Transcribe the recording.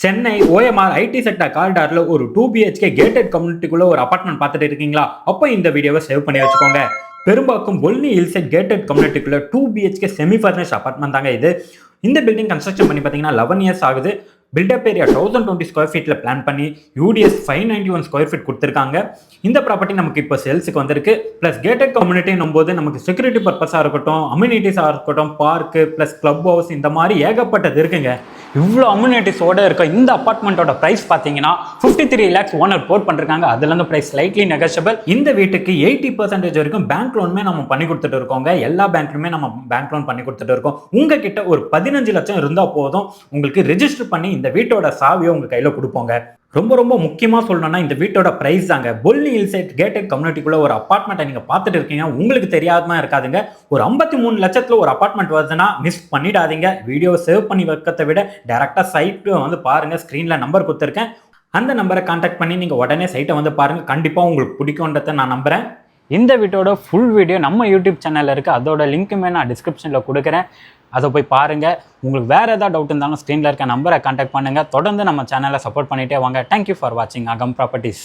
Chennai OMR IT sector காரிடார்ல ஒரு 2 BHK gated கம்யூனிட்டிக்குள்ள ஒரு apartment பார்த்துட்டு இருக்கீங்களா? அப்போ இந்த வீடியோவை சேவ் பண்ணி வச்சுக்கோங்க. பெரும்பாக்கம் பொல்னி ஹில்சைட் கேட்டட் கம்யூனிட்டிக்குள்ள 2 BHK செமி ஃபர்னிஷ்ட் அபார்ட்மெண்ட் தாங்க இது. இந்த பில்டிங் கன்ஸ்ட்ரக்ஷன் பண்ணி பார்த்தீங்கன்னா 11 இயர்ஸ் ஆகுது. பில்டப் ஏரியா 1020 ஸ்கொயர் ஃபீட்டில் பிளான் பண்ணி UDS 591 ஸ்கொயர் ஃபீட் கொடுத்துருக்காங்க. இந்த ப்ராப்பர்ட்டி நமக்கு இப்போ சேல்ஸுக்கு வந்திருக்கு. ப்ளஸ் கேட்டட் கம்யூனிட்டின்னும் போது நமக்கு செக்யூரிட்டி பர்பஸாக இருக்கட்டும், அம்யூனிட்டிஸாக இருக்கட்டும், பார்க்கு ப்ளஸ் கிளப் ஹவுஸ் இந்த மாதிரி ஏகப்பட்டது இருக்குங்க. இவ்வளோ அம்யூனிட்டிஸோட இருக்க இந்த அப்பார்ட்மெண்ட்டோட ப்ரைஸ் பார்த்தீங்கன்னா 53 lakhs ஓனர் கோட் பண்ணிருக்காங்க. அதுலேருந்து ப்ரைஸ் ஸ்லைட்லி நெகோஷியபிள். இந்த வீட்டுக்கு 80% வரைக்கும் பேங்க் லோனுமே நம்ம பண்ணி கொடுத்துட்டு இருக்கோங்க. எல்லா பேங்க்லுமே நம்ம பேங்க் லோன் பண்ணி கொடுத்துட்டு இருக்கோம். உங்ககிட்ட ஒரு 15 லட்சம் இருந்தால் போதும், உங்களுக்கு ரெஜிஸ்டர் பண்ணி இந்த வீட்டோட சாவியை உங்க கையில கொடுப்போங்க. ரொம்ப ரொம்ப முக்கியமா சொல்லணும்னா இந்த வீட்டோட பிரைஸ் தாங்க. பொல்னி ஹில்சைட் கேட்டட் கம்யூனிட்டிக்குள்ள ஒரு அபார்ட்மெண்ட்டை நீங்க பார்த்துட்டு இருக்கீங்க, உங்களுக்கு தெரியாதமா இருக்காதுங்க. ஒரு 53 லட்சத்துல ஒரு அபார்ட்மெண்ட் வருதுன்னா மிஸ் பண்ணிடாதீங்க. வீடியோ சேவ் பண்ணி வைக்கிறத விட டைரக்டா சைட் வந்து பாருங்க. ஸ்கிரீன்ல நம்பர் கொடுத்துருக்கேன், அந்த நம்பரை கான்டாக்ட் பண்ணி நீங்க உடனே சைட்டை வந்து பாருங்க. கண்டிப்பா உங்களுக்கு பிடிக்கும்ன்றதை நான் நம்புறேன். இந்த வீட்டோட ஃபுல் வீடியோ நம்ம யூடியூப் சேனல்ல இருக்கு. அதோட லிங்க்குமே நான் டிஸ்கிரிப்ஷன்ல கொடுக்குறேன். அதை போய் பாருங்க. உங்களுக்கு வேற ஏதாவது டவுட் இருந்தாலும் ஸ்க்ரீன்ல இருக்க நம்பரை கான்டாக்ட் பண்ணுங்க. தொடர்ந்து நம்ம சேனலை சப்போர்ட் பண்ணிட்டே வாங்க. தேங்க்யூ ஃபார் வாட்சிங் அகம் ப்ராப்பர்ட்டிஸ்.